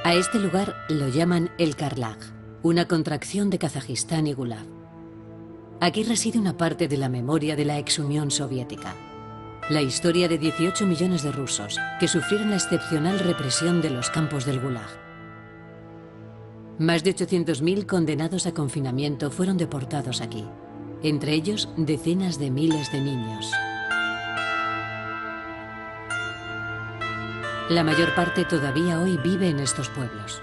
A este lugar lo llaman el Karlaj, una contracción de Kazajistán y Gulag. Aquí reside una parte de la memoria de la ex Unión Soviética. La historia de 18 millones de rusos que sufrieron la excepcional represión de los campos del Gulag. Más de 800.000 condenados a confinamiento fueron deportados aquí. Entre ellos, decenas de miles de niños. La mayor parte todavía hoy vive en estos pueblos.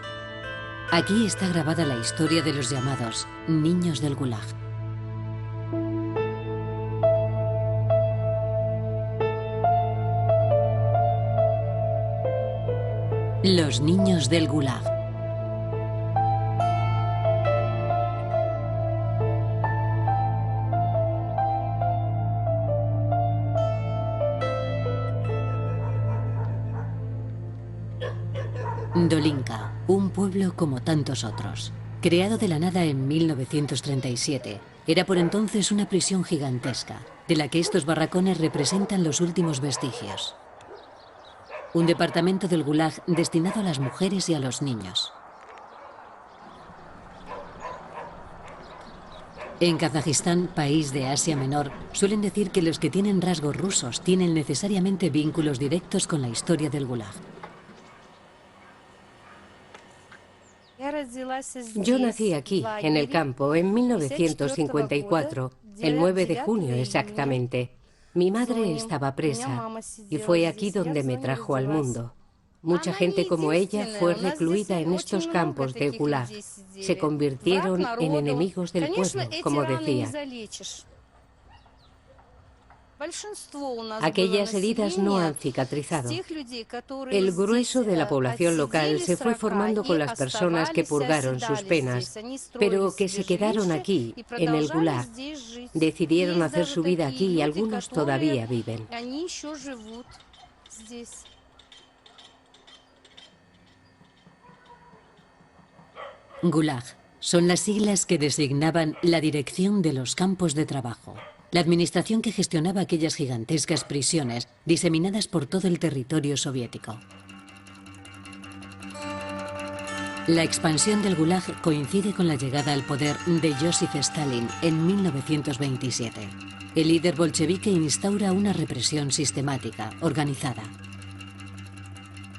Aquí está grabada la historia de los llamados niños del Gulag. Los niños del Gulag. Dolinka, un pueblo como tantos otros. Creado de la nada en 1937, era por entonces una prisión gigantesca, de la que estos barracones representan los últimos vestigios. Un departamento del Gulag destinado a las mujeres y a los niños. En Kazajistán, país de Asia Menor, suelen decir que los que tienen rasgos rusos tienen necesariamente vínculos directos con la historia del Gulag. Yo nací aquí, en el campo, en 1954, el 9 de junio exactamente. Mi madre estaba presa y fue aquí donde me trajo al mundo. Mucha gente como ella fue recluida en estos campos de Gulag. Se convirtieron en enemigos del pueblo, como decía. Aquellas heridas no han cicatrizado. El grueso de la población local se fue formando con las personas que purgaron sus penas, pero que se quedaron aquí, en el Gulag. Decidieron hacer su vida aquí y algunos todavía viven. Gulag son las siglas que designaban la dirección de los campos de trabajo. La administración que gestionaba aquellas gigantescas prisiones diseminadas por todo el territorio soviético. La expansión del Gulag coincide con la llegada al poder de Joseph Stalin en 1927. El líder bolchevique instaura una represión sistemática, organizada.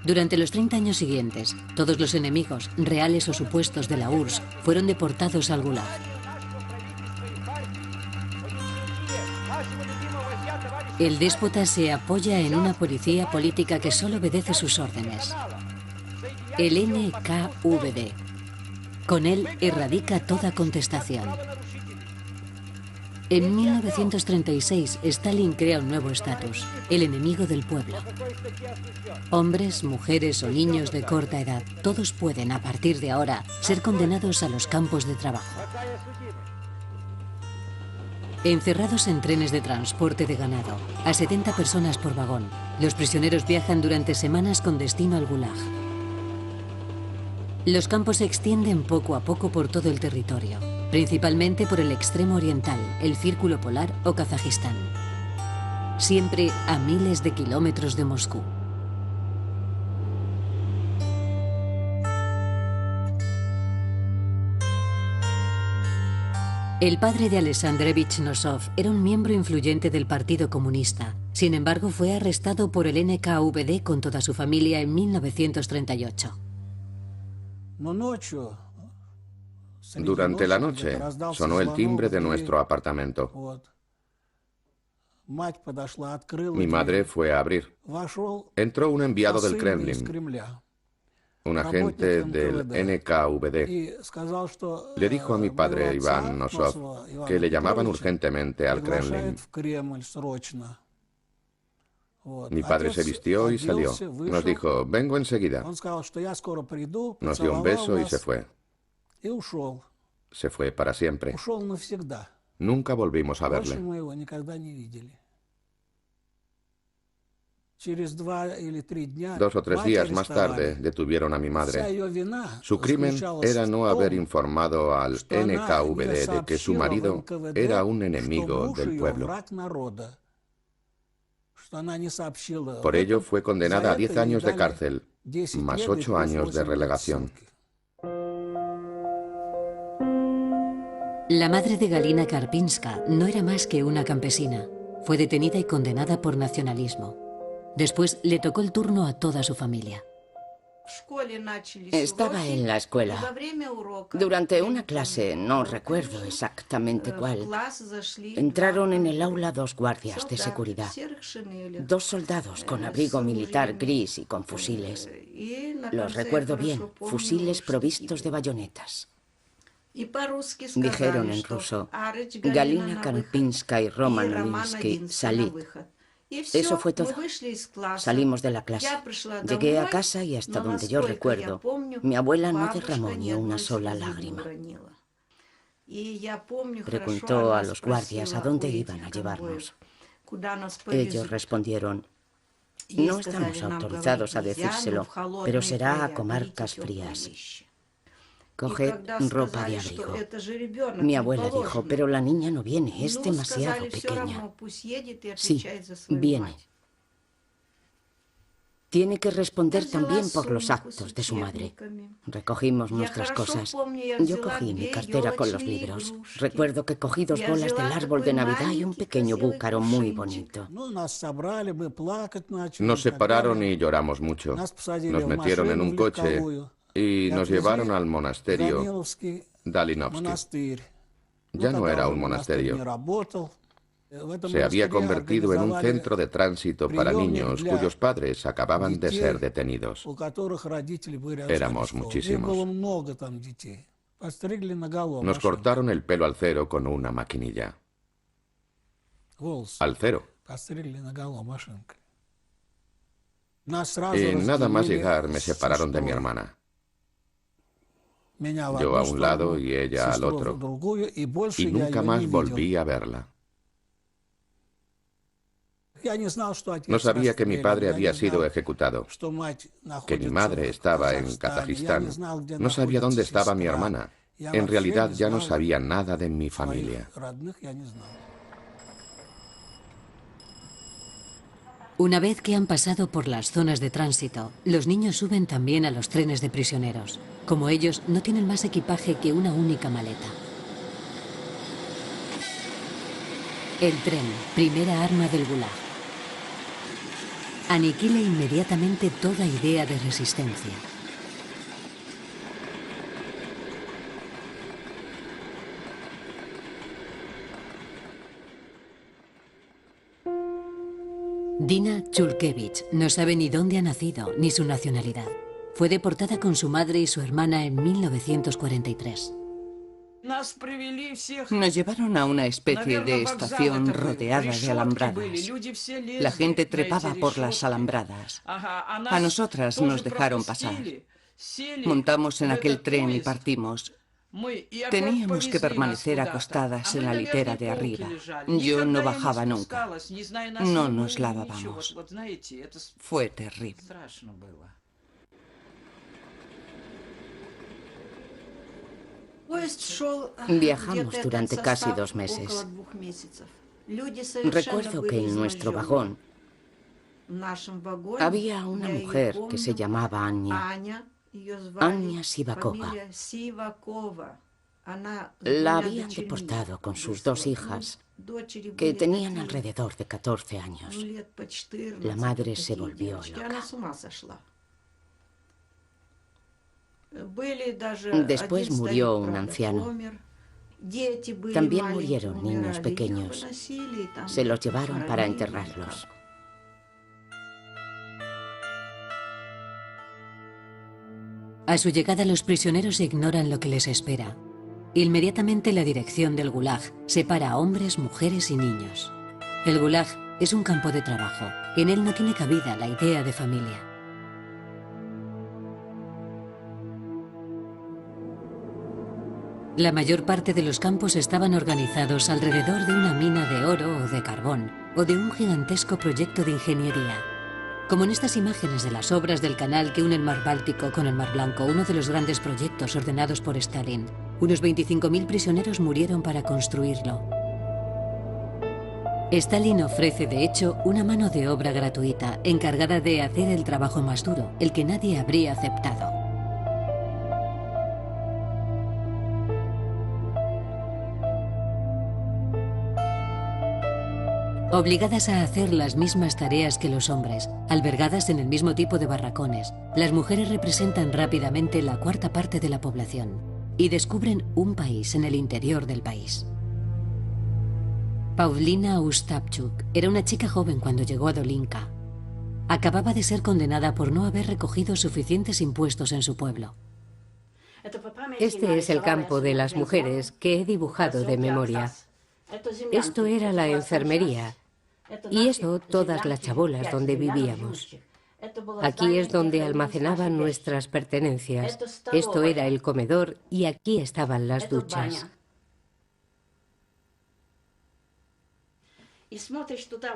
Durante los 30 años siguientes, todos los enemigos, reales o supuestos, de la URSS fueron deportados al Gulag. El déspota se apoya en una policía política que solo obedece sus órdenes. El NKVD. Con él erradica toda contestación. En 1936, Stalin crea un nuevo estatus, el enemigo del pueblo. Hombres, mujeres o niños de corta edad, todos pueden, a partir de ahora, ser condenados a los campos de trabajo. Encerrados en trenes de transporte de ganado, a 70 personas por vagón, los prisioneros viajan durante semanas con destino al Gulag. Los campos se extienden poco a poco por todo el territorio, principalmente por el extremo oriental, el Círculo Polar o Kazajistán. Siempre a miles de kilómetros de Moscú. El padre de Alexandrevich Nosov era un miembro influyente del Partido Comunista. Sin embargo, fue arrestado por el NKVD con toda su familia en 1938. Durante la noche sonó el timbre de nuestro apartamento. Mi madre fue a abrir. Entró un enviado del Kremlin, un agente del NKVD. Le dijo a mi padre, Iván Nosov, que le llamaban urgentemente al Kremlin. Mi padre se vistió y salió. Nos dijo, vengo enseguida. Nos dio un beso y se fue. Se fue para siempre. Nunca volvimos a verle. 2 o 3 días más tarde detuvieron a mi madre. Su crimen era no haber informado al NKVD de que su marido era un enemigo del pueblo. Por ello fue condenada a 10 años de cárcel más 8 años de relegación. La madre de Galina Karpinska no era más que una campesina. Fue detenida y condenada por nacionalismo. Después le tocó el turno a toda su familia. Estaba en la escuela. Durante una clase, no recuerdo exactamente cuál, entraron en el aula 2 guardias de seguridad. 2 soldados con abrigo militar gris y con fusiles. Los recuerdo bien, fusiles provistos de bayonetas. Dijeron en ruso: Galina Karpinska y Roman Levinsky, salid. Eso fue todo. Salimos de la clase. Llegué a casa y hasta donde yo recuerdo, mi abuela no derramó ni una sola lágrima. Preguntó a los guardias a dónde iban a llevarnos. Ellos respondieron: no estamos autorizados a decírselo, pero será a comarcas frías. Coged ropa de abrigo. Mi abuela dijo: pero la niña no viene, es demasiado pequeña. Sí, viene. Tiene que responder también por los actos de su madre. Recogimos nuestras cosas. Yo cogí mi cartera con los libros. Recuerdo que cogí 2 bolas del árbol de Navidad y un pequeño búcaro muy bonito. Nos separaron y lloramos mucho. Nos metieron en un coche y nos llevaron al monasterio Dalinovsky. Ya no era un monasterio. Se había convertido en un centro de tránsito para niños cuyos padres acababan de ser detenidos. Éramos muchísimos. Nos cortaron el pelo al cero con una maquinilla. Al cero. Y nada más llegar me separaron de mi hermana. Yo a un lado y ella al otro. Y nunca más volví a verla. No sabía que mi padre había sido ejecutado, que mi madre estaba en Kazajistán. No sabía dónde estaba mi hermana. En realidad ya no sabía nada de mi familia. Una vez que han pasado por las zonas de tránsito, los niños suben también a los trenes de prisioneros. Como ellos, no tienen más equipaje que una única maleta. El tren, primera arma del Gulag. Aniquila inmediatamente toda idea de resistencia. Dina Chulkevich no sabe ni dónde ha nacido ni su nacionalidad. Fue deportada con su madre y su hermana en 1943. Nos llevaron a una especie de estación rodeada de alambradas. La gente trepaba por las alambradas. A nosotras nos dejaron pasar. Montamos en aquel tren y partimos. Teníamos que permanecer acostadas en la litera de arriba. Yo no bajaba nunca. No nos lavábamos. Fue terrible. Viajamos durante casi 2 meses. Recuerdo que en nuestro vagón había una mujer que se llamaba Anya. Anya Sivakova. La habían deportado con sus 2 hijas, que tenían alrededor de 14 años. La madre se volvió loca. Después murió un anciano. También murieron niños pequeños. Se los llevaron para enterrarlos. A su llegada, los prisioneros ignoran lo que les espera. Inmediatamente la dirección del Gulag separa a hombres, mujeres y niños. El Gulag es un campo de trabajo. En él no tiene cabida la idea de familia. La mayor parte de los campos estaban organizados alrededor de una mina de oro o de carbón, o de un gigantesco proyecto de ingeniería. Como en estas imágenes de las obras del canal que une el mar Báltico con el mar Blanco, uno de los grandes proyectos ordenados por Stalin. Unos 25.000 prisioneros murieron para construirlo. Stalin ofrece, de hecho, una mano de obra gratuita, encargada de hacer el trabajo más duro, el que nadie habría aceptado. Obligadas a hacer las mismas tareas que los hombres, albergadas en el mismo tipo de barracones, las mujeres representan rápidamente la cuarta parte de la población y descubren un país en el interior del país. Paulina Ostapchuk era una chica joven cuando llegó a Dolinka. Acababa de ser condenada por no haber recogido suficientes impuestos en su pueblo. Este es el campo de las mujeres que he dibujado de memoria. Esto era la enfermería y esto todas las chabolas donde vivíamos. Aquí es donde almacenaban nuestras pertenencias. Esto era el comedor y aquí estaban las duchas.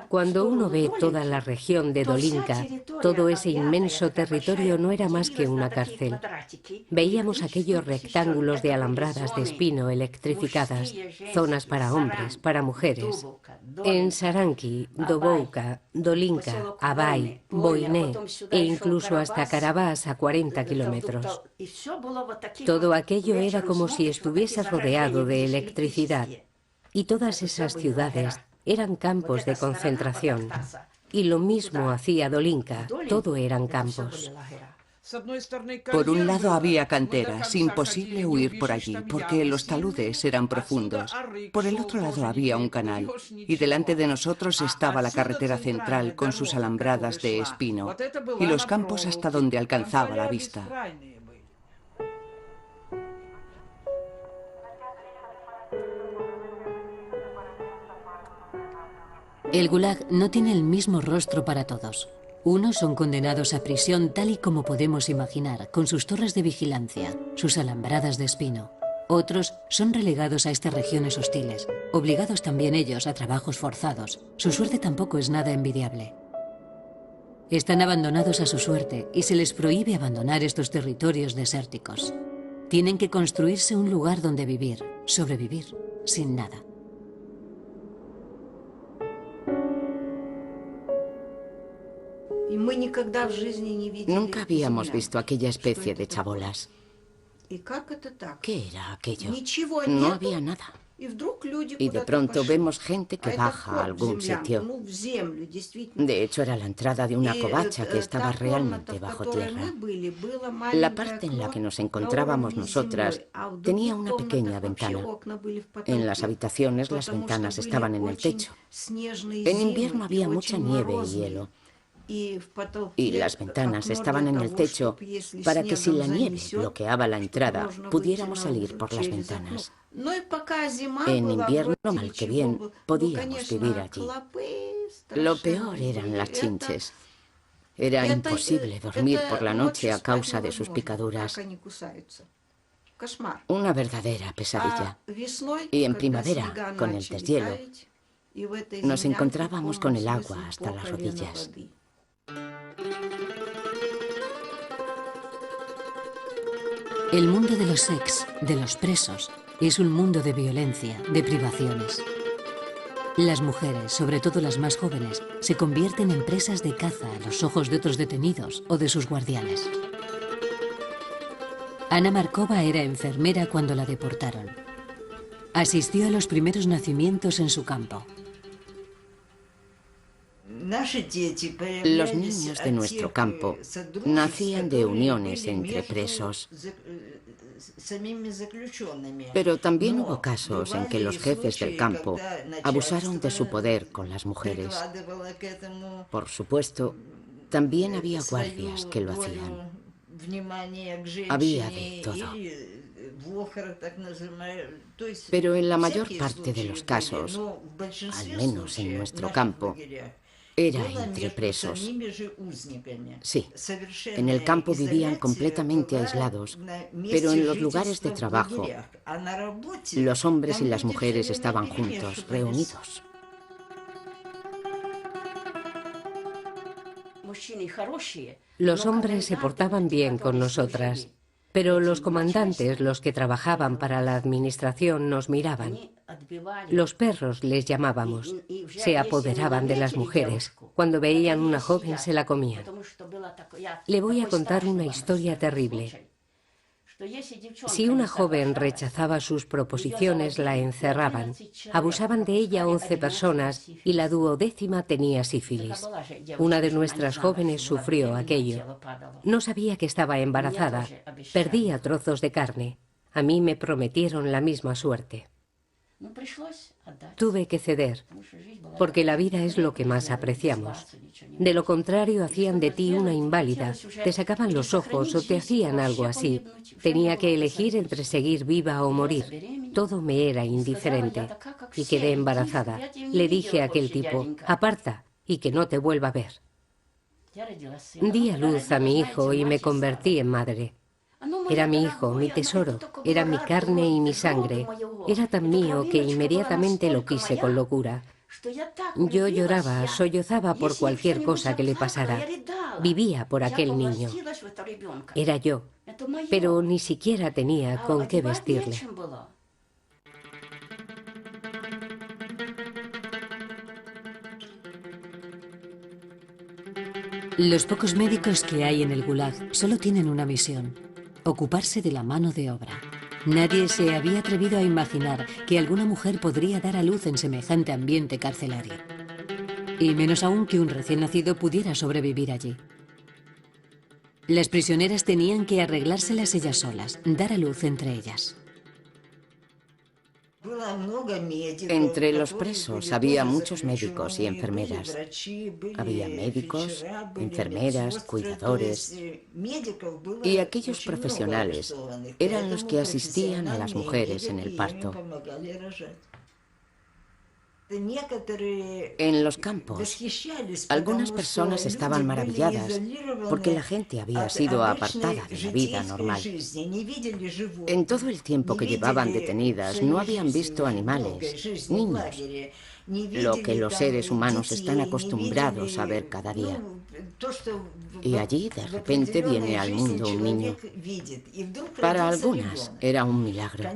Cuando uno ve toda la región de Dolinka, todo ese inmenso territorio no era más que una cárcel. Veíamos aquellos rectángulos de alambradas de espino electrificadas, zonas para hombres, para mujeres. En Saranki, Dobouka, Dolinka, Abay, Voiné e incluso hasta Karabás a 40 kilómetros. Todo aquello era como si estuviese rodeado de electricidad. Y todas esas ciudades eran campos de concentración. Y lo mismo hacía Dolinka, todo eran campos. Por un lado había canteras, imposible huir por allí, porque los taludes eran profundos. Por el otro lado había un canal, y delante de nosotros estaba la carretera central con sus alambradas de espino, y los campos hasta donde alcanzaba la vista. El Gulag no tiene el mismo rostro para todos. Unos son condenados a prisión tal y como podemos imaginar, con sus torres de vigilancia, sus alambradas de espino. Otros son relegados a estas regiones hostiles, obligados también ellos a trabajos forzados. Su suerte tampoco es nada envidiable. Están abandonados a su suerte y se les prohíbe abandonar estos territorios desérticos. Tienen que construirse un lugar donde vivir, sobrevivir, sin nada. Nunca habíamos visto aquella especie de chabolas. ¿Qué era aquello? No había nada. Y de pronto vemos gente que baja a algún sitio. De hecho, era la entrada de una covacha que estaba realmente bajo tierra. La parte en la que nos encontrábamos nosotras tenía una pequeña ventana. En las habitaciones las ventanas estaban en el techo. En invierno había mucha nieve y hielo. Y las ventanas estaban en el techo para que si la nieve bloqueaba la entrada, pudiéramos salir por las ventanas. En invierno, mal que bien, podíamos vivir allí. Lo peor eran las chinches. Era imposible dormir por la noche a causa de sus picaduras. Una verdadera pesadilla. Y en primavera, con el deshielo, nos encontrábamos con el agua hasta las rodillas. El mundo de los ex, de los presos, es un mundo de violencia, de privaciones. Las mujeres, sobre todo las más jóvenes, se convierten en presas de caza a los ojos de otros detenidos o de sus guardianes. Ana Markova era enfermera cuando la deportaron. Asistió a los primeros nacimientos en su campo. Los niños de nuestro campo nacían de uniones entre presos. Pero también hubo casos en que los jefes del campo abusaron de su poder con las mujeres. Por supuesto, también había guardias que lo hacían. Había de todo. Pero en la mayor parte de los casos, al menos en nuestro campo, era entre presos. Sí, en el campo vivían completamente aislados, pero en los lugares de trabajo, los hombres y las mujeres estaban juntos, reunidos. Los hombres se portaban bien con nosotras, pero los comandantes, los que trabajaban para la administración, nos miraban. Los perros les llamábamos. Se apoderaban de las mujeres. Cuando veían una joven se la comían. Le voy a contar una historia terrible. Si una joven rechazaba sus proposiciones, la encerraban. Abusaban de ella 11 personas y la 12ª tenía sífilis. Una de nuestras jóvenes sufrió aquello. No sabía que estaba embarazada. Perdía trozos de carne. A mí me prometieron la misma suerte. Tuve que ceder, porque la vida es lo que más apreciamos. De lo contrario, hacían de ti una inválida, te sacaban los ojos o te hacían algo así. Tenía que elegir entre seguir viva o morir. Todo me era indiferente. Y quedé embarazada. Le dije a aquel tipo, aparta y que no te vuelva a ver. Di a luz a mi hijo y me convertí en madre. Era mi hijo, mi tesoro, era mi carne y mi sangre. Era tan mío que inmediatamente lo quise con locura. Yo lloraba, sollozaba por cualquier cosa que le pasara. Vivía por aquel niño. Era yo, pero ni siquiera tenía con qué vestirle. Los pocos médicos que hay en el Gulag solo tienen una misión: ocuparse de la mano de obra. Nadie se había atrevido a imaginar que alguna mujer podría dar a luz en semejante ambiente carcelario. Y menos aún que un recién nacido pudiera sobrevivir allí. Las prisioneras tenían que arreglárselas ellas solas, dar a luz entre ellas. Entre los presos había muchos médicos y enfermeras. Había médicos, enfermeras, cuidadores. Y aquellos profesionales eran los que asistían a las mujeres en el parto. En los campos, algunas personas estaban maravilladas porque la gente había sido apartada de la vida normal. En todo el tiempo que llevaban detenidas no habían visto animales, niños, lo que los seres humanos están acostumbrados a ver cada día. Y allí de repente viene al mundo un niño. Para algunas era un milagro.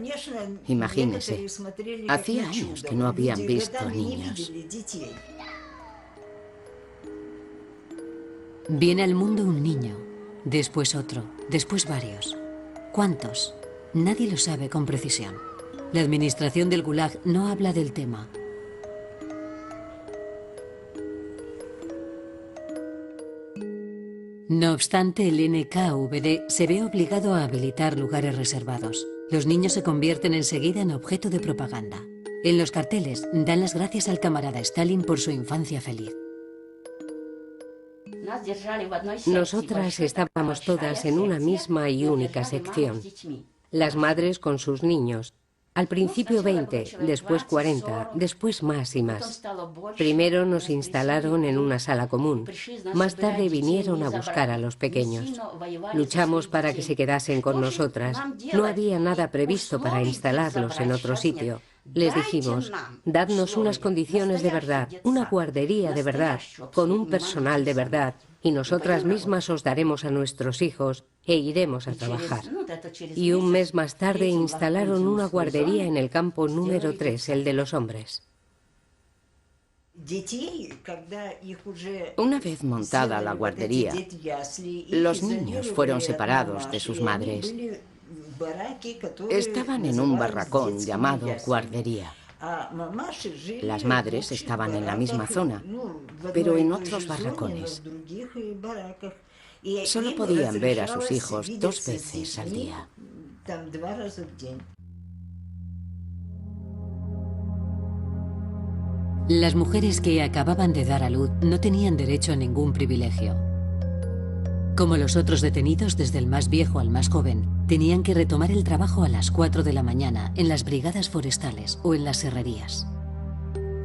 Imagínense, hacía años que no habían visto niños. Viene al mundo un niño, después otro, después varios. ¿Cuántos? Nadie lo sabe con precisión. La administración del Gulag no habla del tema. No obstante, el NKVD se ve obligado a habilitar lugares reservados. Los niños se convierten enseguida en objeto de propaganda. En los carteles dan las gracias al camarada Stalin por su infancia feliz. Nosotras estábamos todas en una misma y única sección. Las madres con sus niños. Al principio 20, después 40, después más y más. Primero nos instalaron en una sala común. Más tarde vinieron a buscar a los pequeños. Luchamos para que se quedasen con nosotras. No había nada previsto para instalarlos en otro sitio. Les dijimos, dadnos unas condiciones de verdad, una guardería de verdad, con un personal de verdad, y nosotras mismas os daremos a nuestros hijos e iremos a trabajar. Y un mes más tarde instalaron una guardería en el campo número 3, el de los hombres. Una vez montada la guardería, los niños fueron separados de sus madres. Estaban en un barracón llamado guardería. Las madres estaban en la misma zona, pero en otros barracones. Solo podían ver a sus hijos 2 veces al día. Las mujeres que acababan de dar a luz no tenían derecho a ningún privilegio. Como los otros detenidos, desde el más viejo al más joven, tenían que retomar el trabajo a las 4 de la mañana en las brigadas forestales o en las serrerías.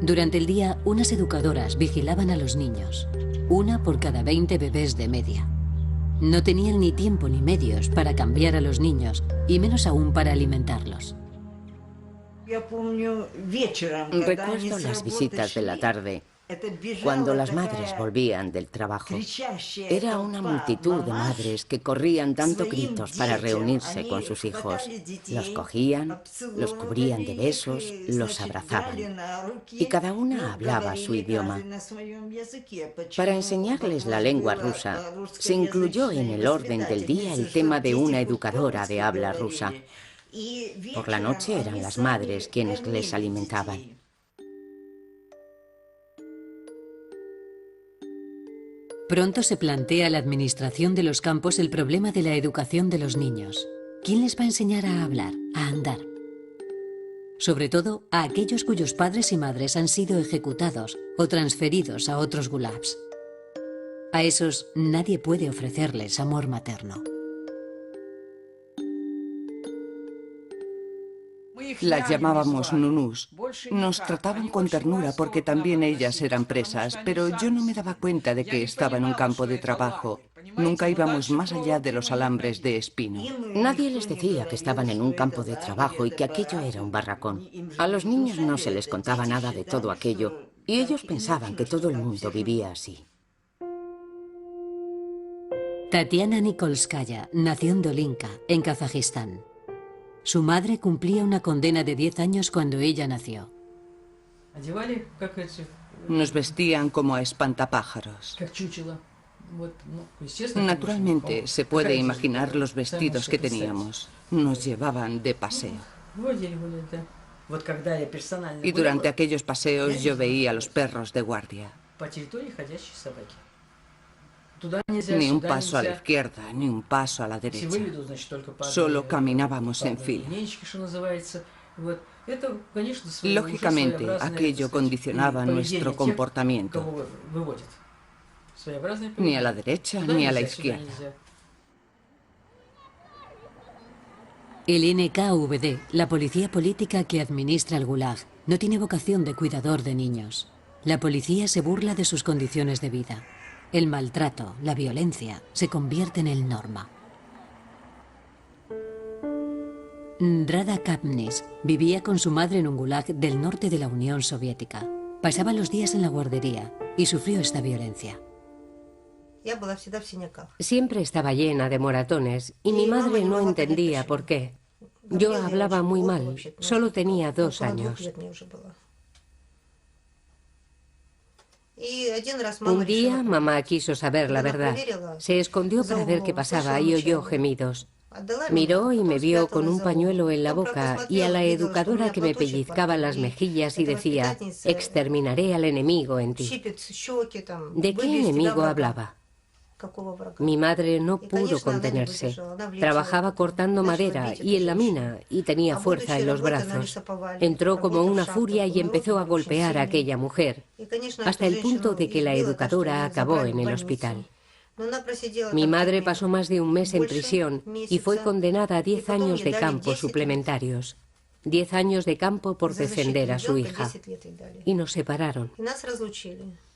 Durante el día, unas educadoras vigilaban a los niños, una por cada 20 bebés de media. No tenían ni tiempo ni medios para cambiar a los niños, y menos aún para alimentarlos. Recuerdo las visitas de la tarde, Cuando las madres volvían del trabajo, era una multitud de madres que corrían dando gritos para reunirse con sus hijos. Los cogían, los cubrían de besos, los abrazaban. Y cada una hablaba su idioma. Para enseñarles la lengua rusa, se incluyó en el orden del día el tema de una educadora de habla rusa. Por la noche eran las madres quienes les alimentaban. Pronto se plantea la administración de los campos el problema de la educación de los niños. ¿Quién les va a enseñar a hablar, a andar? Sobre todo a aquellos cuyos padres y madres han sido ejecutados o transferidos a otros gulags. A esos nadie puede ofrecerles amor materno. Las llamábamos nunús. Nos trataban con ternura porque también ellas eran presas, pero yo no me daba cuenta de que estaba en un campo de trabajo. Nunca íbamos más allá de los alambres de espino. Nadie les decía que estaban en un campo de trabajo y que aquello era un barracón. A los niños no se les contaba nada de todo aquello y ellos pensaban que todo el mundo vivía así. Tatiana Nikolskaya nació en Dolinka, en Kazajistán. Su madre cumplía una condena de 10 años cuando ella nació. Nos vestían como a espantapájaros. Naturalmente, se puede imaginar los vestidos que teníamos. Nos llevaban de paseo. Y durante aquellos paseos yo veía a los perros de guardia. Ni un paso a la izquierda, ni un paso a la derecha. Solo caminábamos en fila. Lógicamente, aquello condicionaba nuestro comportamiento. Ni a la derecha, ni a la izquierda. El NKVD, la policía política que administra el Gulag, no tiene vocación de cuidador de niños. La policía se burla de sus condiciones de vida. El maltrato, la violencia, se convierten en norma. Rada Kapnis vivía con su madre en un gulag del norte de la Unión Soviética. Pasaba los días en la guardería y sufrió esta violencia. Siempre estaba llena de moratones y mi madre no entendía por qué. Yo hablaba muy mal, solo tenía 2 años. Un día mamá quiso saber la verdad. Se escondió para ver qué pasaba y oyó gemidos. Miró y me vio con un pañuelo en la boca y a la educadora que me pellizcaba las mejillas y decía: exterminaré al enemigo en ti. ¿De qué enemigo hablaba? Mi madre no pudo contenerse. Trabajaba cortando madera y en la mina y tenía fuerza en los brazos. Entró como una furia y empezó a golpear a aquella mujer, hasta el punto de que la educadora acabó en el hospital. Mi madre pasó más de 1 mes en prisión y fue condenada a 10 años de campo suplementarios. 10 años de campo por defender a su hija. Y nos separaron.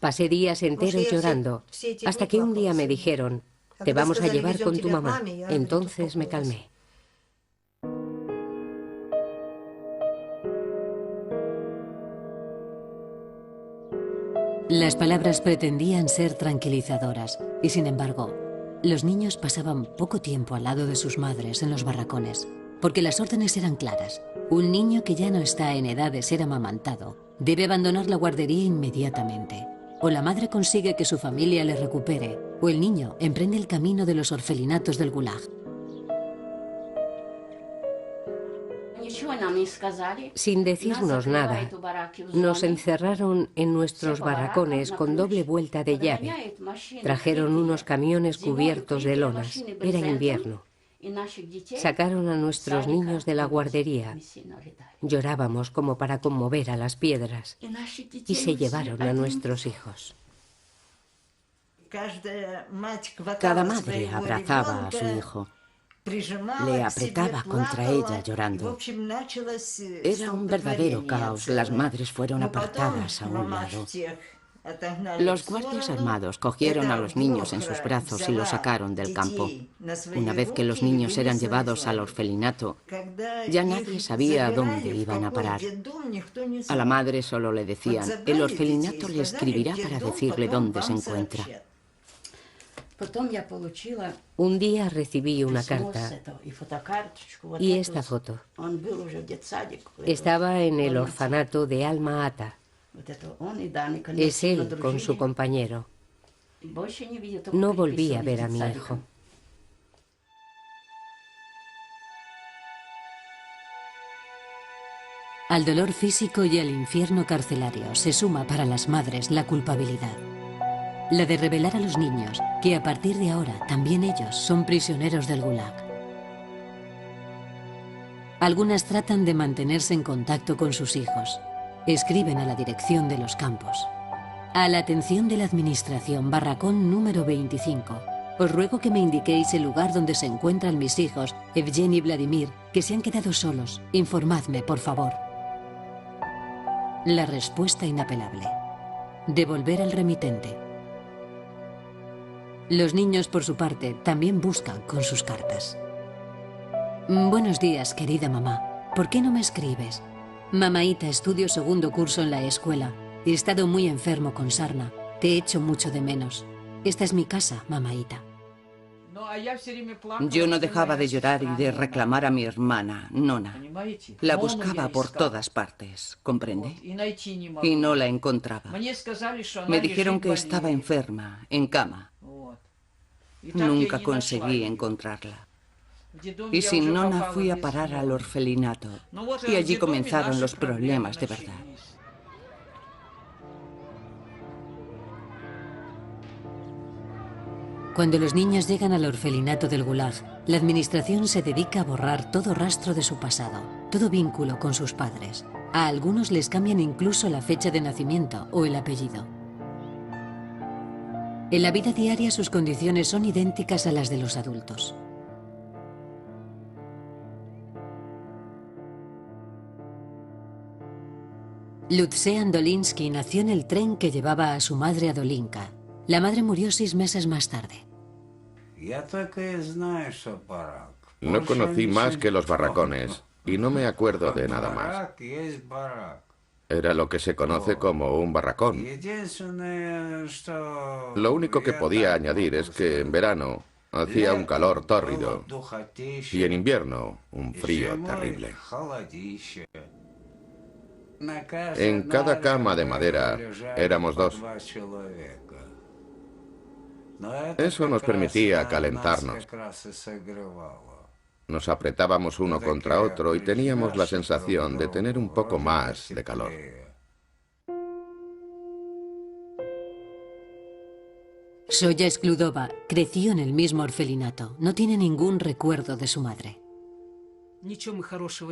Pasé días enteros llorando, hasta que un día me dijeron: te vamos a llevar con tu mamá. Entonces me calmé. Las palabras pretendían ser tranquilizadoras y, sin embargo, los niños pasaban poco tiempo al lado de sus madres en los barracones, porque las órdenes eran claras. Un niño que ya no está en edad de ser amamantado debe abandonar la guardería inmediatamente. O la madre consigue que su familia le recupere, o el niño emprende el camino de los orfelinatos del Gulag. Sin decirnos nada, nos encerraron en nuestros barracones con doble vuelta de llave. Trajeron unos camiones cubiertos de lonas. Era invierno. Sacaron a nuestros niños de la guardería. Llorábamos como para conmover a las piedras. Y se llevaron a nuestros hijos. Cada madre abrazaba a su hijo. Le apretaba contra ella llorando. Era un verdadero caos. Las madres fueron apartadas a un lado. Los guardias armados cogieron a los niños en sus brazos y los sacaron del campo. Una vez que los niños eran llevados al orfelinato, ya nadie sabía a dónde iban a parar. A la madre solo le decían, el orfelinato le escribirá para decirle dónde se encuentra. Un día recibí una carta y esta foto. Estaba en el orfanato de Alma-Ata. Es él con su compañero. No volví a ver a mi hijo. Al dolor físico y al infierno carcelario se suma para las madres la culpabilidad. La de revelar a los niños que a partir de ahora también ellos son prisioneros del Gulag. Algunas tratan de mantenerse en contacto con sus hijos. Escriben a la dirección de los campos. A la atención de la administración, barracón número 25. Os ruego que me indiquéis el lugar donde se encuentran mis hijos, Evgeny y Vladimir, que se han quedado solos. Informadme, por favor. La respuesta inapelable. Devolver al remitente. Los niños, por su parte, también buscan con sus cartas. Buenos días, querida mamá. ¿Por qué no me escribes? Mamaita, estudio segundo curso en la escuela. He estado muy enfermo con sarna. Te he hecho mucho de menos. Esta es mi casa, mamaita. Yo no dejaba de llorar y de reclamar a mi hermana, Nona. La buscaba por todas partes, ¿comprende? Y no la encontraba. Me dijeron que estaba enferma, en cama. Nunca conseguí encontrarla. Y sin Nona fui a parar al orfelinato. Y allí comenzaron los problemas de verdad. Cuando los niños llegan al orfelinato del Gulag, la administración se dedica a borrar todo rastro de su pasado, todo vínculo con sus padres. A algunos les cambian incluso la fecha de nacimiento o el apellido. En la vida diaria sus condiciones son idénticas a las de los adultos. Lutzea Dolinsky nació en el tren que llevaba a su madre a Dolinka. La madre murió 6 meses más tarde. No conocí más que los barracones y no me acuerdo de nada más. Era lo que se conoce como un barracón. Lo único que podía añadir es que en verano hacía un calor tórrido y en invierno un frío terrible. En cada cama de madera éramos 2. Eso nos permitía calentarnos. Nos apretábamos uno contra otro y teníamos la sensación de tener un poco más de calor. Soya Skludova creció en el mismo orfelinato. No tiene ningún recuerdo de su madre.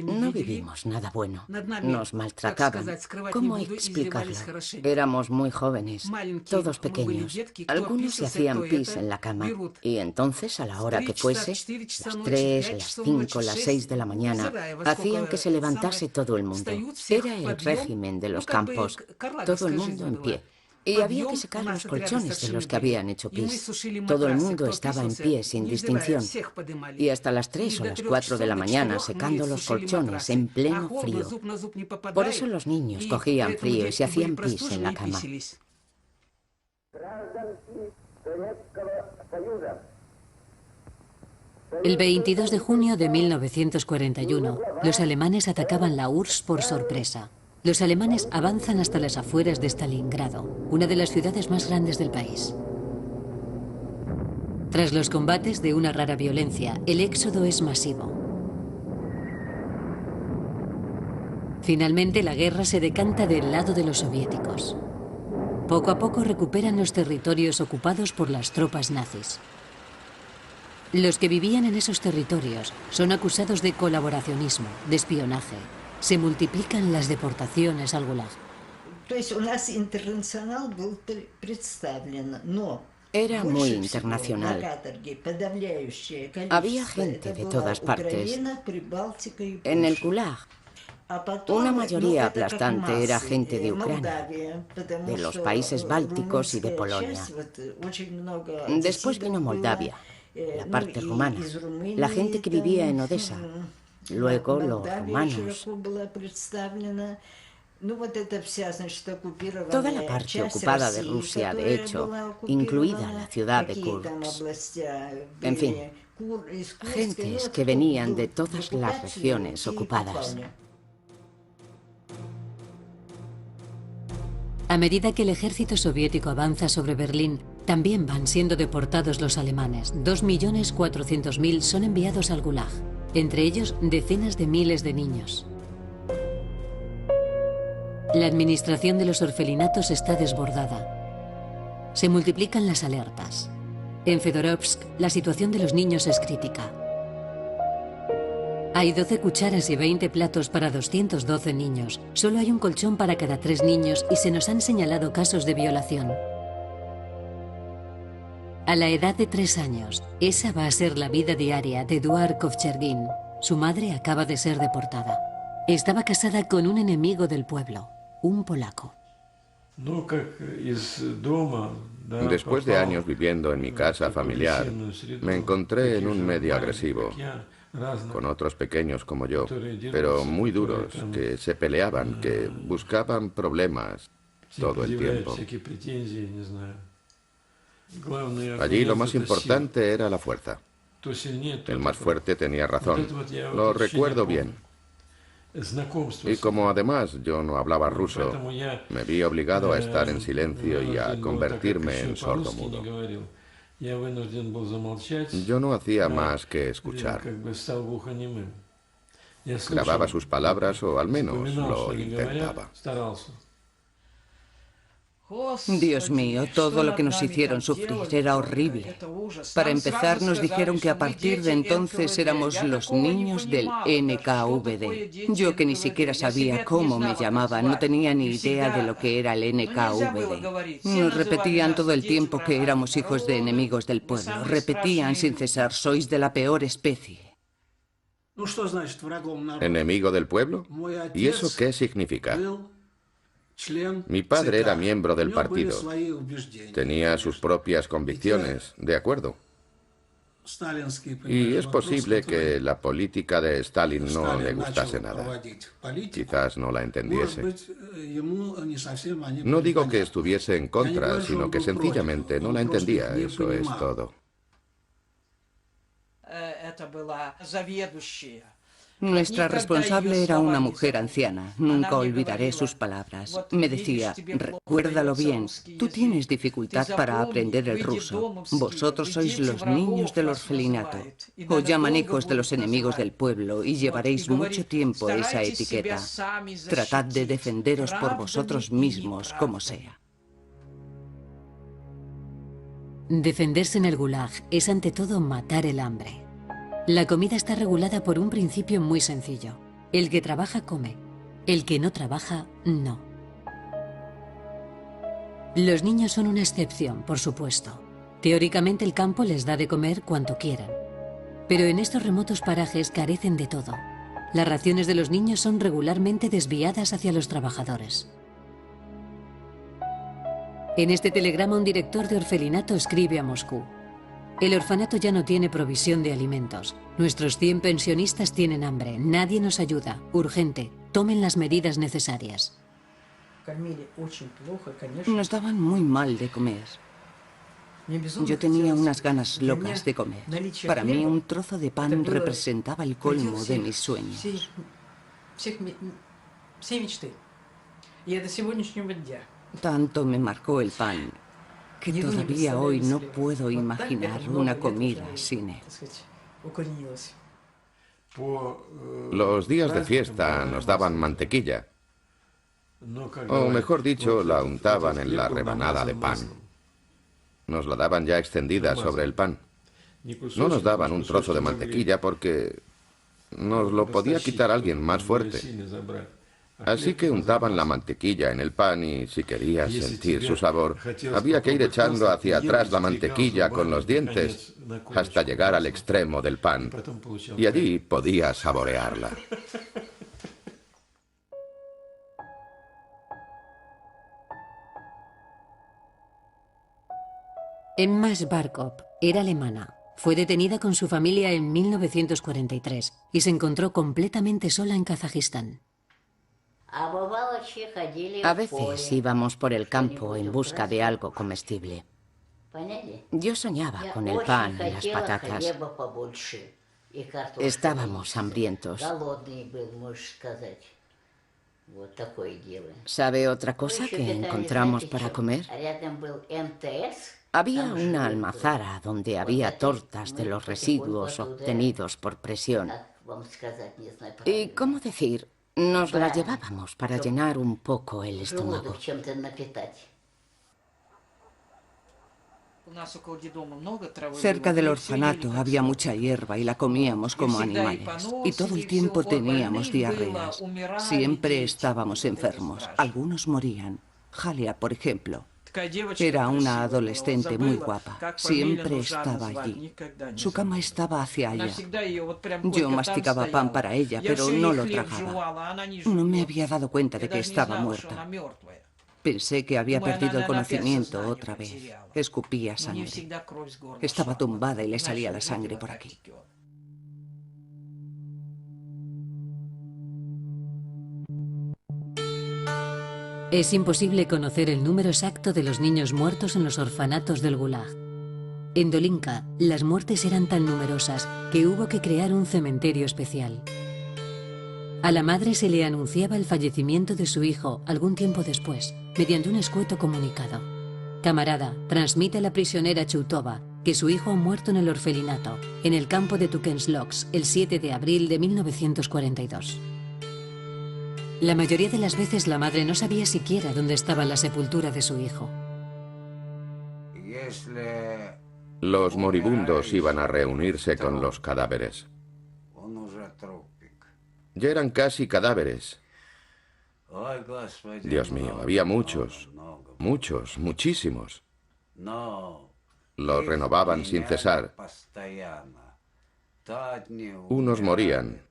No vivimos nada bueno. Nos maltrataban. ¿Cómo explicarlo? Éramos muy jóvenes, todos pequeños. Algunos se hacían pis en la cama. Y entonces, a la hora que fuese, las 3, las 5, las 6 de la mañana, hacían que se levantase todo el mundo. Era el régimen de los campos. Todo el mundo en pie. Y había que secar los colchones de los que habían hecho pis. Todo el mundo estaba en pie, sin distinción. Y hasta las 3 o las 4 de la mañana secando los colchones en pleno frío. Por eso los niños cogían frío y se hacían pis en la cama. El 22 de junio de 1941, los alemanes atacaban la URSS por sorpresa. Los alemanes avanzan hasta las afueras de Stalingrado, una de las ciudades más grandes del país. Tras los combates de una rara violencia, el éxodo es masivo. Finalmente, la guerra se decanta del lado de los soviéticos. Poco a poco recuperan los territorios ocupados por las tropas nazis. Los que vivían en esos territorios son acusados de colaboracionismo, de espionaje. Se multiplican las deportaciones al Gulag. Era muy internacional. Había gente de todas partes. En el Gulag Una mayoría aplastante era gente de Ucrania, de los países bálticos y de Polonia. Después vino Moldavia, la parte rumana, la gente que vivía en Odessa, luego los rumanos. Toda la parte ocupada de Rusia, de hecho, incluida la ciudad de Kursk. En fin, gentes que venían de todas las regiones ocupadas. A medida que el ejército soviético avanza sobre Berlín, también van siendo deportados los alemanes. 2.400.000 son enviados al Gulag, entre ellos decenas de miles de niños. La administración de los orfelinatos está desbordada. Se multiplican las alertas. En Fedorovsk, la situación de los niños es crítica. Hay 12 cucharas y 20 platos para 212 niños. Solo hay un colchón para cada 3 niños y se nos han señalado casos de violación. A la edad de 3 años, esa va a ser la vida diaria de Eduard Kovchergin. Su madre acaba de ser deportada. Estaba casada con un enemigo del pueblo, un polaco. Después de años viviendo en mi casa familiar, me encontré en un medio agresivo, con otros pequeños como yo, pero muy duros, que se peleaban, que buscaban problemas todo el tiempo. Allí lo más importante era la fuerza. El más fuerte tenía razón. Lo recuerdo bien. Y como además yo no hablaba ruso, me vi obligado a estar en silencio y a convertirme en sordomudo. Yo no hacía más que escuchar. Grababa sus palabras o al menos lo intentaba. Dios mío, todo lo que nos hicieron sufrir era horrible. Para empezar, nos dijeron que a partir de entonces éramos los niños del NKVD. Yo, que ni siquiera sabía cómo me llamaban, no tenía ni idea de lo que era el NKVD. Nos repetían todo el tiempo que éramos hijos de enemigos del pueblo. Repetían sin cesar: sois de la peor especie. ¿Enemigo del pueblo? ¿Y eso qué significa? Mi padre era miembro del partido. Tenía sus propias convicciones, de acuerdo. Y es posible que la política de Stalin no le gustase nada. Quizás no la entendiese. No digo que estuviese en contra, sino que sencillamente no la entendía. Eso es todo. Nuestra responsable era una mujer anciana. Nunca olvidaré sus palabras. Me decía: recuérdalo bien, tú tienes dificultad para aprender el ruso. Vosotros sois los niños del orfelinato. Os llaman hijos de los enemigos del pueblo y llevaréis mucho tiempo esa etiqueta. Tratad de defenderos por vosotros mismos, como sea. Defenderse en el Gulag es ante todo matar el hambre. La comida está regulada por un principio muy sencillo. El que trabaja come, el que no trabaja no. Los niños son una excepción, por supuesto. Teóricamente el campo les da de comer cuanto quieran. Pero en estos remotos parajes carecen de todo. Las raciones de los niños son regularmente desviadas hacia los trabajadores. En este telegrama un director de orfelinato escribe a Moscú: el orfanato ya no tiene provisión de alimentos. Nuestros 100 pensionistas tienen hambre. Nadie nos ayuda. Urgente. Tomen las medidas necesarias. Nos daban muy mal de comer. Yo tenía unas ganas locas de comer. Para mí, un trozo de pan representaba el colmo de mis sueños. Tanto me marcó el pan que todavía hoy no puedo imaginar una comida sin él. Los días de fiesta nos daban mantequilla. O mejor dicho, la untaban en la rebanada de pan. Nos la daban ya extendida sobre el pan. No nos daban un trozo de mantequilla porque nos lo podía quitar alguien más fuerte. Así que untaban la mantequilla en el pan y si querías sentir su sabor, había que ir echando hacia atrás la mantequilla con los dientes hasta llegar al extremo del pan. Y allí podías saborearla. Emma Schwarzkopf era alemana. Fue detenida con su familia en 1943 y se encontró completamente sola en Kazajistán. A veces íbamos por el campo en busca de algo comestible. Yo soñaba con el pan y las patatas. Estábamos hambrientos. ¿Sabe otra cosa que encontramos para comer? Había una almazara donde había tortas de los residuos obtenidos por presión. ¿Y cómo decir? Nos las llevábamos para llenar un poco el estómago. Cerca del orfanato había mucha hierba y la comíamos como animales. Y todo el tiempo teníamos diarreas. Siempre estábamos enfermos. Algunos morían. Jalia, por ejemplo. Era una adolescente muy guapa. Siempre estaba allí. Su cama estaba hacia allá. Yo masticaba pan para ella, pero no lo tragaba. No me había dado cuenta de que estaba muerta. Pensé que había perdido el conocimiento otra vez. Escupía sangre. Estaba tumbada y le salía la sangre por aquí. Es imposible conocer el número exacto de los niños muertos en los orfanatos del Gulag. En Dolinka, las muertes eran tan numerosas que hubo que crear un cementerio especial. A la madre se le anunciaba el fallecimiento de su hijo algún tiempo después, mediante un escueto comunicado. Camarada, transmite a la prisionera Choutova que su hijo ha muerto en el orfelinato, en el campo de Tukensloks, el 7 de abril de 1942. La mayoría de las veces la madre no sabía siquiera dónde estaba la sepultura de su hijo. Los moribundos iban a reunirse con los cadáveres. Ya eran casi cadáveres. Dios mío, había muchos, muchísimos. Los renovaban sin cesar. Unos morían,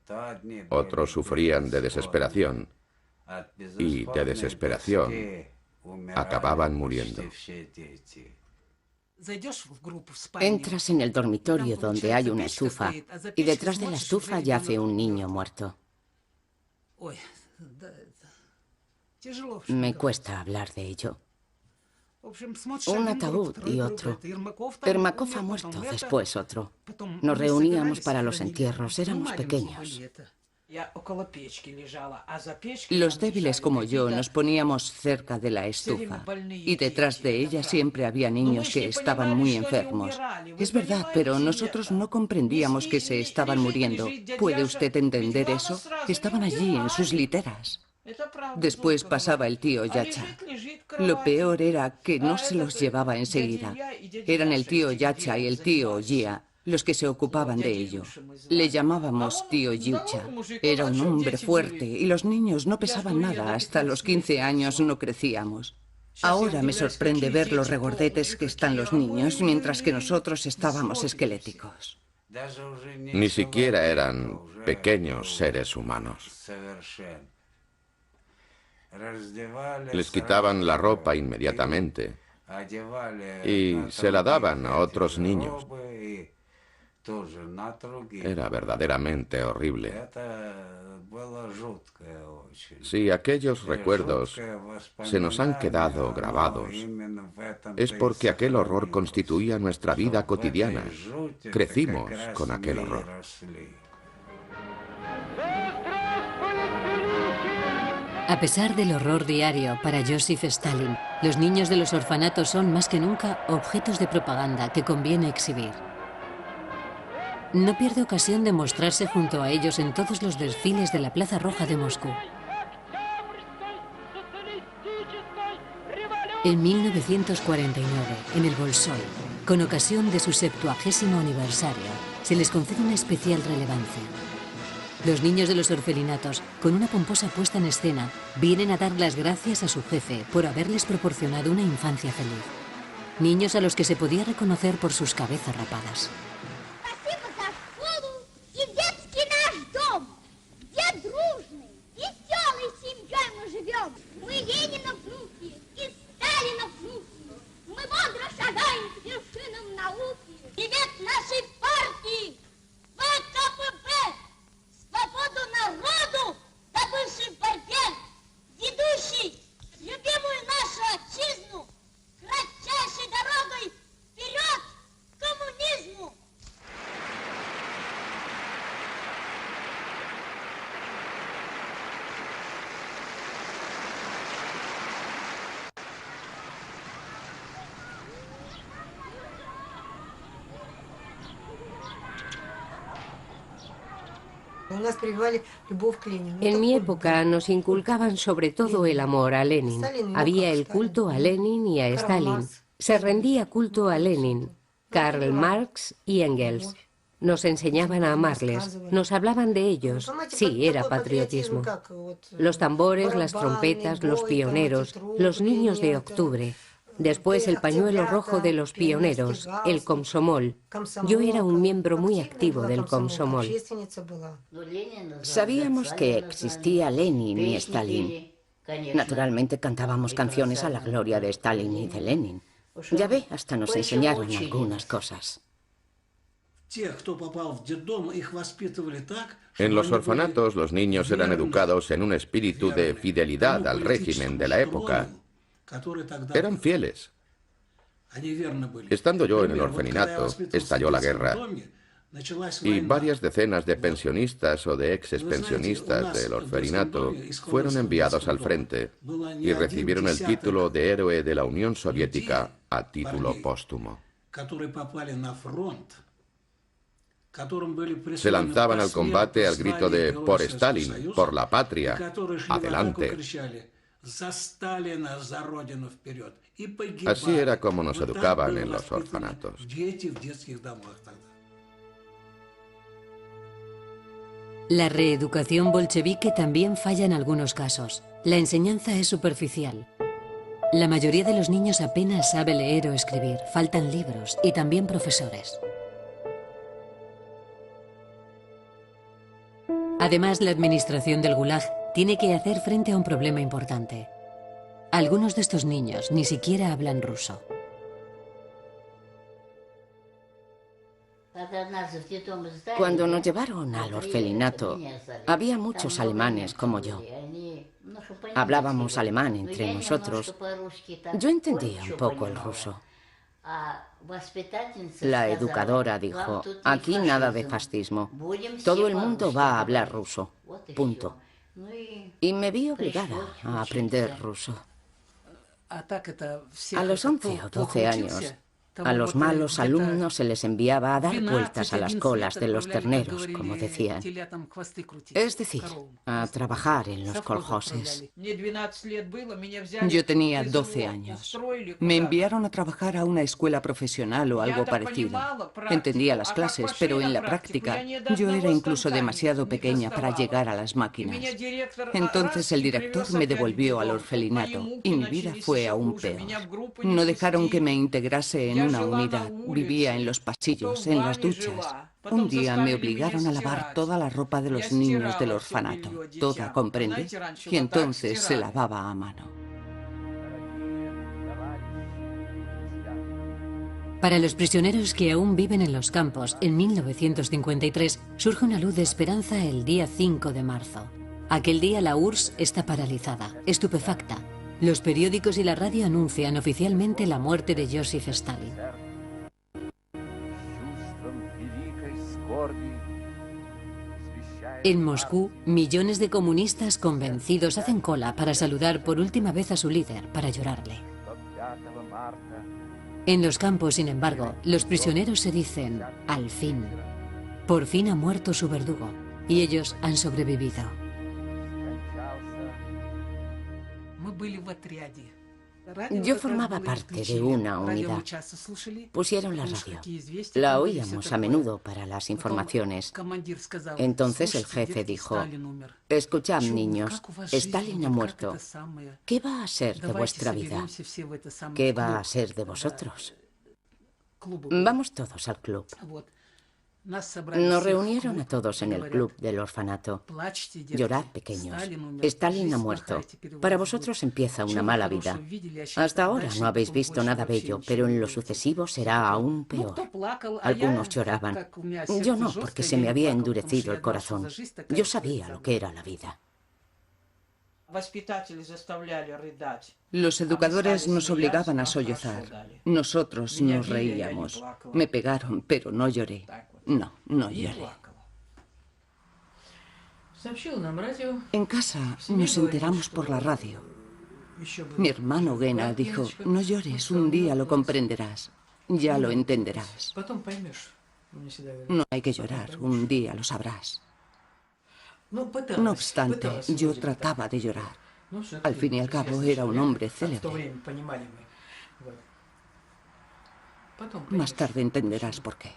otros sufrían de desesperación. Y de desesperación acababan muriendo. Entras en el dormitorio donde hay una estufa y detrás de la estufa yace un niño muerto. Me cuesta hablar de ello. Un ataúd y otro. Ermakov ha muerto, después otro. Nos reuníamos para los entierros, éramos pequeños. Los débiles como yo nos poníamos cerca de la estufa y detrás de ella siempre había niños que estaban muy enfermos. Es verdad, pero nosotros no comprendíamos que se estaban muriendo. ¿Puede usted entender eso? Estaban allí en sus literas. Después pasaba el tío Yacha. Lo peor era que no se los llevaba enseguida. Eran el tío Yacha y el tío Gia los que se ocupaban de ello. Le llamábamos tío Yucha. Era un hombre fuerte y los niños no pesaban nada. Hasta los 15 años no crecíamos. Ahora me sorprende ver los regordetes que están los niños, mientras que nosotros estábamos esqueléticos. Ni siquiera eran pequeños seres humanos. Les quitaban la ropa inmediatamente y se la daban a otros niños. Era verdaderamente horrible. Si aquellos recuerdos se nos han quedado grabados, es porque aquel horror constituía nuestra vida cotidiana. Crecimos con aquel horror. A pesar del horror diario para Joseph Stalin, los niños de los orfanatos son más que nunca objetos de propaganda que conviene exhibir. No pierde ocasión de mostrarse junto a ellos en todos los desfiles de la Plaza Roja de Moscú. En 1949, en el Bolshoi, con ocasión de su 70º aniversario, se les concede una especial relevancia. Los niños de los orfelinatos, con una pomposa puesta en escena, vienen a dar las gracias a su jefe por haberles proporcionado una infancia feliz. Niños a los que se podía reconocer por sus cabezas rapadas. En mi época nos inculcaban sobre todo el amor a Lenin. Había el culto a Lenin y a Stalin. Se rendía culto a Lenin, Karl Marx y Engels. Nos enseñaban a amarles, nos hablaban de ellos. Sí, era patriotismo. Los tambores, las trompetas, los pioneros, los niños de octubre. Después el pañuelo rojo de los pioneros, el Komsomol. Yo era un miembro muy activo del Komsomol. Sabíamos que existía Lenin y Stalin. Naturalmente cantábamos canciones a la gloria de Stalin y de Lenin. Ya ve, hasta nos enseñaron algunas cosas. En los orfanatos los niños eran educados en un espíritu de fidelidad al régimen de la época. Eran fieles. Estando yo en el orfanato, estalló la guerra y varias decenas de pensionistas o de expensionistas del orfanato fueron enviados al frente y recibieron el título de héroe de la Unión Soviética a título póstumo. Se lanzaban al combate al grito de «Por Stalin, por la patria, adelante». Así era como nos educaban en los orfanatos. La reeducación bolchevique también falla en algunos casos. La enseñanza es superficial. La mayoría de los niños apenas sabe leer o escribir. Faltan libros y también profesores. Además, la administración del Gulag tiene que hacer frente a un problema importante. Algunos de estos niños ni siquiera hablan ruso. Cuando nos llevaron al orfelinato, había muchos alemanes como yo. Hablábamos alemán entre nosotros. Yo entendía un poco el ruso. La educadora dijo, aquí nada de fascismo. Todo el mundo va a hablar ruso. Punto. Y me vi obligada a aprender ruso. A los 11 o 12 años, a los malos alumnos se les enviaba a dar vueltas a las colas de los terneros, como decían. Es decir, a trabajar en los coljoses. Yo tenía 12 años. Me enviaron a trabajar a una escuela profesional o algo parecido. Entendía las clases, pero en la práctica yo era incluso demasiado pequeña para llegar a las máquinas. Entonces el director me devolvió al orfelinato y mi vida fue aún peor. No dejaron que me integrase en una unidad. Vivía en los pasillos, en las duchas. Un día me obligaron a lavar toda la ropa de los niños del orfanato. Toda, ¿comprende? Y entonces se lavaba a mano. Para los prisioneros que aún viven en los campos, en 1953 surge una luz de esperanza el día 5 de marzo. Aquel día la URSS está paralizada, estupefacta. Los periódicos y la radio anuncian oficialmente la muerte de Joseph Stalin. En Moscú, millones de comunistas convencidos hacen cola para saludar por última vez a su líder, para llorarle. En los campos, sin embargo, los prisioneros se dicen, al fin. Por fin ha muerto su verdugo, y ellos han sobrevivido. Yo formaba parte de una unidad. Pusieron la radio. La oíamos a menudo para las informaciones. Entonces el jefe dijo, escuchad, niños, Stalin ha muerto. ¿Qué va a ser de vuestra vida? ¿Qué va a ser de vosotros? Vamos todos al club. Nos reunieron a todos en el club del orfanato. Llorad, pequeños. Stalin ha muerto. Para vosotros empieza una mala vida. Hasta ahora no habéis visto nada bello, pero en lo sucesivo será aún peor. Algunos lloraban. Yo no, porque se me había endurecido el corazón. Yo sabía lo que era la vida. Los educadores nos obligaban a sollozar. Nosotros nos reíamos. Me pegaron, pero no lloré. No, no lloré. En casa nos enteramos por la radio. Mi hermano Gena dijo, no llores, un día lo comprenderás. Ya lo entenderás. No hay que llorar, un día lo sabrás. No obstante, yo trataba de llorar. Al fin y al cabo, era un hombre célebre. Más tarde entenderás por qué.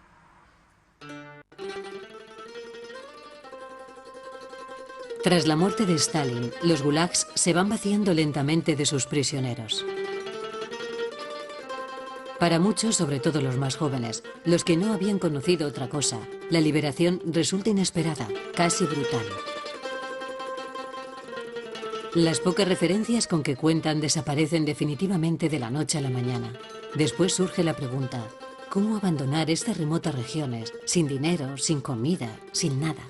Tras la muerte de Stalin, los gulags se van vaciando lentamente de sus prisioneros. Para muchos, sobre todo los más jóvenes, los que no habían conocido otra cosa, la liberación resulta inesperada, casi brutal. Las pocas referencias con que cuentan desaparecen definitivamente de la noche a la mañana. Después surge la pregunta, ¿cómo abandonar estas remotas regiones, sin dinero, sin comida, sin nada?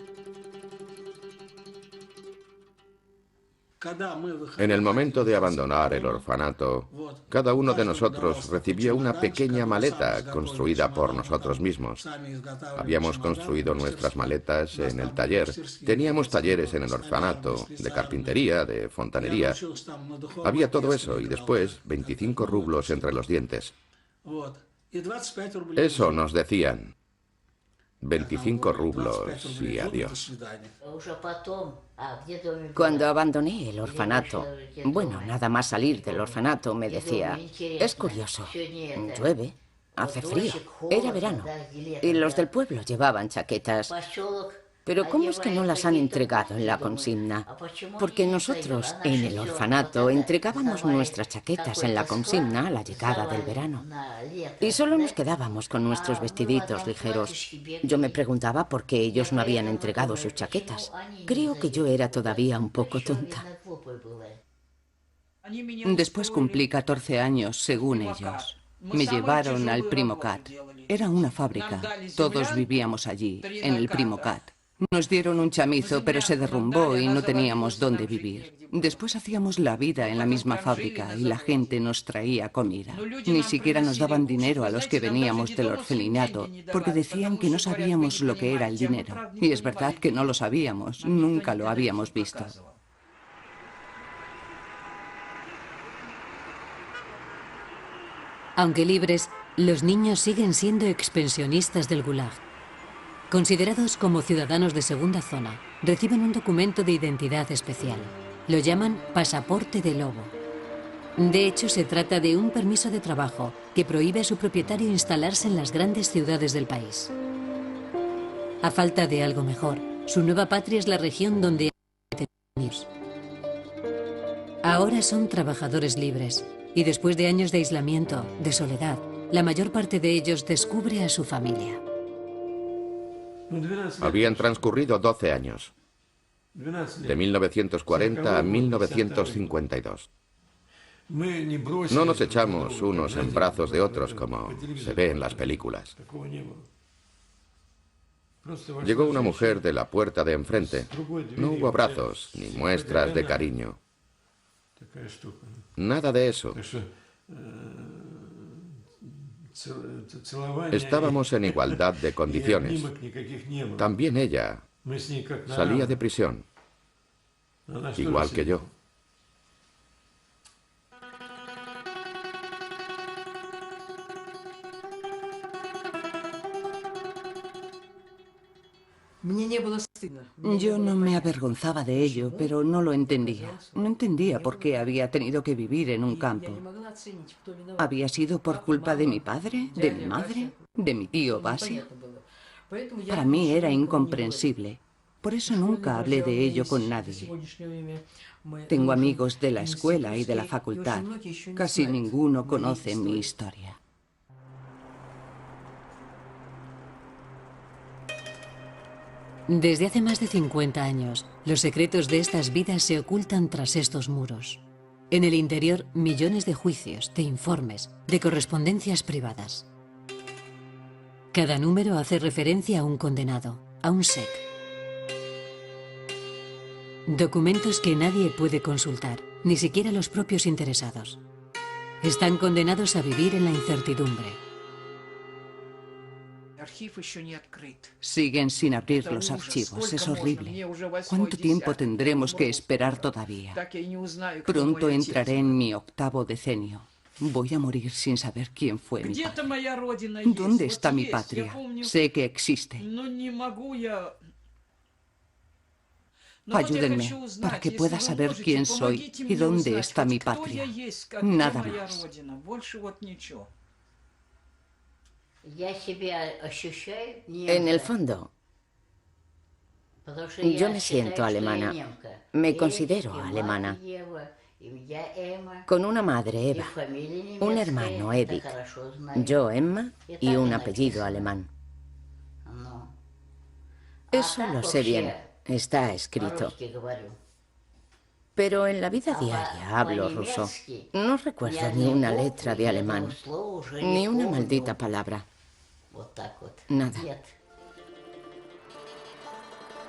En el momento de abandonar el orfanato, cada uno de nosotros recibió una pequeña maleta construida por nosotros mismos. Habíamos construido nuestras maletas en el taller. Teníamos talleres en el orfanato, de carpintería, de fontanería. Había todo eso y después 25 rublos entre los dientes. Eso nos decían. 25 rublos y adiós. Cuando abandoné el orfanato, bueno, nada más salir del orfanato me decía, es curioso, llueve, hace frío, era verano, y los del pueblo llevaban chaquetas. Pero ¿cómo es que no las han entregado en la consigna? Porque nosotros, en el orfanato, entregábamos nuestras chaquetas en la consigna a la llegada del verano. Y solo nos quedábamos con nuestros vestiditos ligeros. Yo me preguntaba por qué ellos no habían entregado sus chaquetas. Creo que yo era todavía un poco tonta. Después cumplí 14 años, según ellos. Me llevaron al Primokat. Era una fábrica. Todos vivíamos allí, en el Primokat. Nos dieron un chamizo, pero se derrumbó y no teníamos dónde vivir. Después hacíamos la vida en la misma fábrica y la gente nos traía comida. Ni siquiera nos daban dinero a los que veníamos del orfelinato, porque decían que no sabíamos lo que era el dinero. Y es verdad que no lo sabíamos, nunca lo habíamos visto. Aunque libres, los niños siguen siendo expensionistas del Gulag. Considerados como ciudadanos de segunda zona, reciben un documento de identidad especial. Lo llaman pasaporte de lobo. De hecho, se trata de un permiso de trabajo que prohíbe a su propietario instalarse en las grandes ciudades del país. A falta de algo mejor, su nueva patria es la región donde han años. Ahora son trabajadores libres y después de años de aislamiento, de soledad, la mayor parte de ellos descubre a su familia. Habían transcurrido 12 años, de 1940 a 1952. No nos echamos unos en brazos de otros como se ve en las películas. Llegó una mujer de la puerta de enfrente. No hubo abrazos ni muestras de cariño. Nada de eso. Estábamos en igualdad de condiciones. También ella salía de prisión, igual que yo. Yo no me avergonzaba de ello, pero no lo entendía. No entendía por qué había tenido que vivir en un campo. ¿Había sido por culpa de mi padre, de mi madre, de mi tío Basi? Para mí era incomprensible. Por eso nunca hablé de ello con nadie. Tengo amigos de la escuela y de la facultad. Casi ninguno conoce mi historia. Desde hace más de 50 años, los secretos de estas vidas se ocultan tras estos muros. En el interior, millones de juicios, de informes, de correspondencias privadas. Cada número hace referencia a un condenado, a un sek. Documentos que nadie puede consultar, ni siquiera los propios interesados. Están condenados a vivir en la incertidumbre. Siguen sin abrir los archivos, es horrible. ¿Cuánto tiempo tendremos que esperar todavía? Pronto entraré en mi 8º decenio. Voy a morir sin saber quién fue mi padre. ¿Dónde está mi patria? Sé que existe. Ayúdenme para que pueda saber quién soy y dónde está mi patria. Nada más. En el fondo, yo me siento alemana. Me considero alemana. Con una madre, Eva, un hermano, Edith, yo, Emma, y un apellido alemán. Eso lo sé bien, está escrito. Pero en la vida diaria hablo ruso. No recuerdo ni una letra de alemán, ni una maldita palabra. Nada.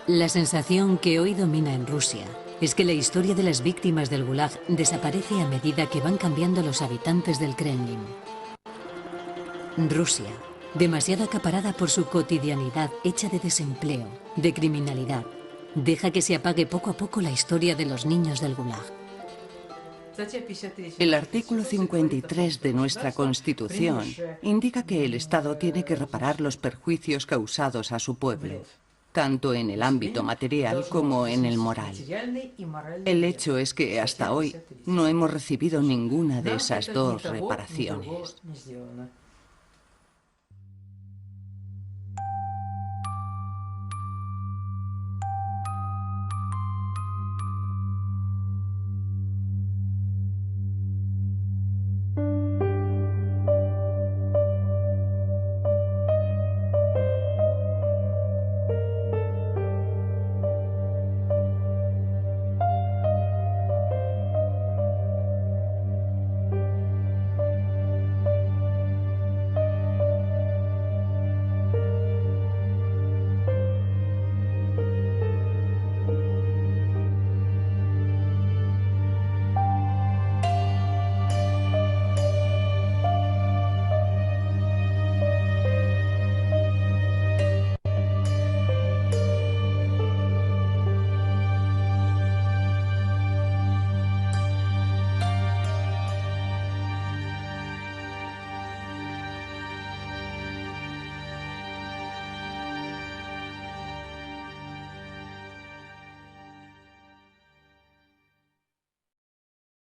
La sensación que hoy domina en Rusia es que la historia de las víctimas del Gulag desaparece a medida que van cambiando los habitantes del Kremlin. Rusia, demasiado acaparada por su cotidianidad hecha de desempleo, de criminalidad, deja que se apague poco a poco la historia de los niños del Gulag. El artículo 53 de nuestra Constitución indica que el Estado tiene que reparar los perjuicios causados a su pueblo, tanto en el ámbito material como en el moral. El hecho es que hasta hoy no hemos recibido ninguna de esas dos reparaciones.